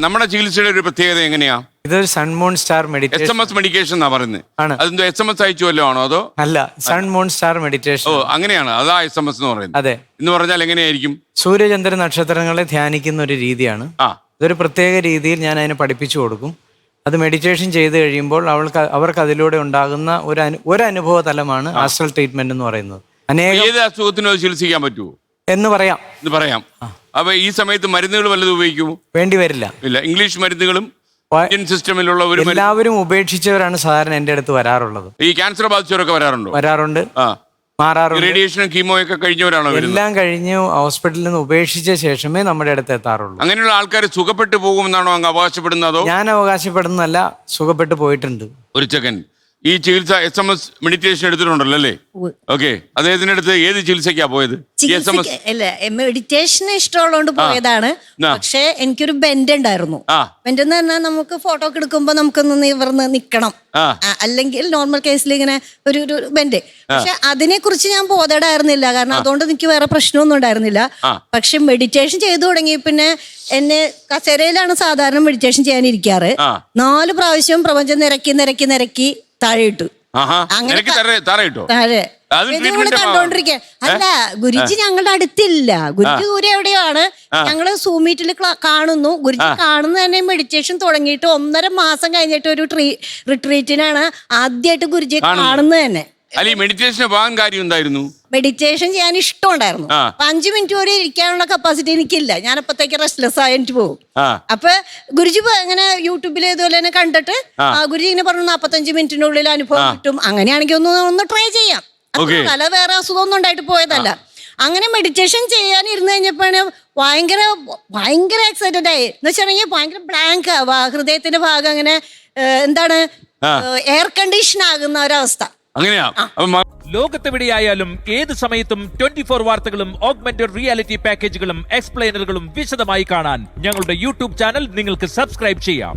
നമ്മുടെ ചികിത്സയുടെ ഒരു പ്രത്യേകത എങ്ങനെയാ? ഇതൊരു sun moon star meditation. SMS medication എന്നാ പറയുന്നത്. അതെന്തോ SMS അയച്ചു വല്ലോ ആണോ അതോ? അല്ല, സൺമൂൺ സ്റ്റാർ മെഡിറ്റേഷൻ. ഓ അങ്ങനെയാണ്, അതാ SMS എന്ന് പറയുന്നത്. അതെ. എന്ന് പറഞ്ഞാൽ എങ്ങനെയായിരിക്കും? സൂര്യചന്ദ്ര നക്ഷത്രങ്ങളെ ധ്യാനിക്കുന്ന ഒരു രീതിയാണ്. ഇതൊരു പ്രത്യേക രീതിയിൽ ഞാൻ അതിനെ പഠിപ്പിച്ചു കൊടുക്കും. അത് മെഡിറ്റേഷൻ ചെയ്ത് കഴിയുമ്പോൾ അവർക്ക് അതിലൂടെ ഉണ്ടാകുന്ന ഒരു അനുഭവ തലമാണ് ആസ്ട്രൽ ട്രീറ്റ്മെന്റ് എന്ന് പറയുന്നത്. ഏത് അസുഖത്തിനും അത് ചികിത്സിക്കാൻ പറ്റുമോ എന്ന് പറയാം. അപ്പൊ ഈ സമയത്ത് മരുന്നുകൾ വല്ലതും ഉപയോഗിക്കുമോ? വേണ്ടി വരില്ല. ഇല്ല, ഇംഗ്ലീഷ് മരുന്നുകളും ഇന്ത്യൻ സിസ്റ്റമിലുള്ള എല്ലാവരും ഉപേക്ഷിച്ചവരാണ് സാധാരണ എന്റെ അടുത്ത് വരാറുള്ളത്. ഈ ക്യാൻസർ ബാധിച്ചവരൊക്കെ വരാറുണ്ട്. മാറാറുണ്ട്. റേഡിയേഷനും കീമോ ഒക്കെ കഴിഞ്ഞവരാണോ? എല്ലാം കഴിഞ്ഞ് ഹോസ്പിറ്റലിൽ നിന്ന് ഉപേക്ഷിച്ച ശേഷമേ നമ്മുടെ അടുത്ത് എത്താറുള്ളൂ. അങ്ങനെയുള്ള ആൾക്കാർ സുഖപ്പെട്ടു പോകുമെന്നാണോ അങ്ങ് അവകാശപ്പെടുന്നതോ? ഞാൻ അവകാശപ്പെടുന്നതല്ല, സുഖപ്പെട്ടു പോയിട്ടുണ്ട്. ഒരു സെക്കൻഡ്, ഈ ചികിത്സ SMS മെഡിറ്റേഷൻ എടുത്തിട്ടുണ്ടല്ലോ അല്ലേ? ഓക്കെ, അദ്ദേഹത്തിന്റെ അടുത്ത് ഏത് ചികിത്സയ്ക്കാ പോയത്? മെഡിറ്റേഷൻ ഇഷ്ടമുള്ളതുകൊണ്ട് പോയതാണ്. പക്ഷെ എനിക്കൊരു ബെൻഡ് ഉണ്ടായിരുന്നു. ബെൻഡ് എന്ന് പറഞ്ഞാൽ നമുക്ക് ഫോട്ടോ ഒക്കെ എടുക്കുമ്പോ നമുക്കൊന്ന് നിവർന്ന് നിക്കണം, അല്ലെങ്കിൽ നോർമൽ കേസിൽ ഇങ്ങനെ ഒരു ബെൻഡ്. പക്ഷെ അതിനെ കുറിച്ച് ഞാൻ ബോധേഡായിരുന്നില്ല, കാരണം അതുകൊണ്ട് എനിക്ക് വേറെ പ്രശ്നമൊന്നും ഉണ്ടായിരുന്നില്ല. പക്ഷെ മെഡിറ്റേഷൻ ചെയ്തു തുടങ്ങി പിന്നെ എന്നെ കസേരയിലാണ് സാധാരണ മെഡിറ്റേഷൻ ചെയ്യാനിരിക്കാറ്. 4 പ്രാവശ്യം പ്രപഞ്ചം നിരക്കി താഴെ ഇട്ടു. താഴെ കണ്ടോണ്ടിരിക്കാൻ. അല്ല, ഗുരുജി ഞങ്ങളുടെ അടുത്തില്ല, ഗുരുജി ദൂരെ എവിടെയാണ്. ഞങ്ങള് സൂം മീറ്റിൽ കാണുന്നു. ഗുരുജി കാണുന്ന തന്നെ മെഡിറ്റേഷൻ തുടങ്ങിയിട്ട് 1.5 മാസം കഴിഞ്ഞിട്ട് ഒരു റിട്രീറ്റിനാണ് ആദ്യമായിട്ട് ഗുരുജിയെ കാണുന്നത് തന്നെ. മെഡിറ്റേഷന് പോകാൻ കാര്യം എന്തായിരുന്നു? മെഡിറ്റേഷൻ ചെയ്യാൻ ഇഷ്ടമുണ്ടായിരുന്നു. 5 മിനിറ്റ് വരെ ഇരിക്കാനുള്ള കപ്പാസിറ്റി എനിക്കില്ല. ഞാൻ അപ്പത്തേക്ക് റെസ്റ്റ്ലെസ് ആയിട്ട് പോകും. അപ്പൊ ഗുരുജി ഇങ്ങനെ യൂട്യൂബിൽ ഇതുപോലെ തന്നെ കണ്ടിട്ട് ഗുരുജി ഇങ്ങനെ പറഞ്ഞു 45 മിനിറ്റിനുള്ളിൽ അനുഭവം കിട്ടും, അങ്ങനെയാണെങ്കിൽ ഒന്ന് ട്രൈ ചെയ്യാം. അല്ല, വേറെ അസുഖമൊന്നും ഉണ്ടായിട്ട് പോയതല്ല. അങ്ങനെ മെഡിറ്റേഷൻ ചെയ്യാൻ ഇരുന്ന് കഴിഞ്ഞപ്പോഴാണ് ഭയങ്കര എക്സൈറ്റഡ് ആയി. എന്ന് വെച്ചിട്ടുണ്ടെങ്കിൽ ഭയങ്കര ബ്ലാങ്ക് ആവുക, ഹൃദയത്തിന്റെ ഭാഗം അങ്ങനെ എന്താണ് എയർ കണ്ടീഷൻ ആകുന്ന ഒരവസ്ഥ. ലോകത്തെവിടെയായാലും ഏത് സമയത്തും 24 വാർത്തകളും ഓഗ്മെന്റഡ് റിയാലിറ്റി പാക്കേജുകളും എക്സ്പ്ലെയിനറുകളും വിശദമായി കാണാൻ ഞങ്ങളുടെ യൂട്യൂബ് ചാനൽ നിങ്ങൾക്ക് സബ്സ്ക്രൈബ് ചെയ്യാം.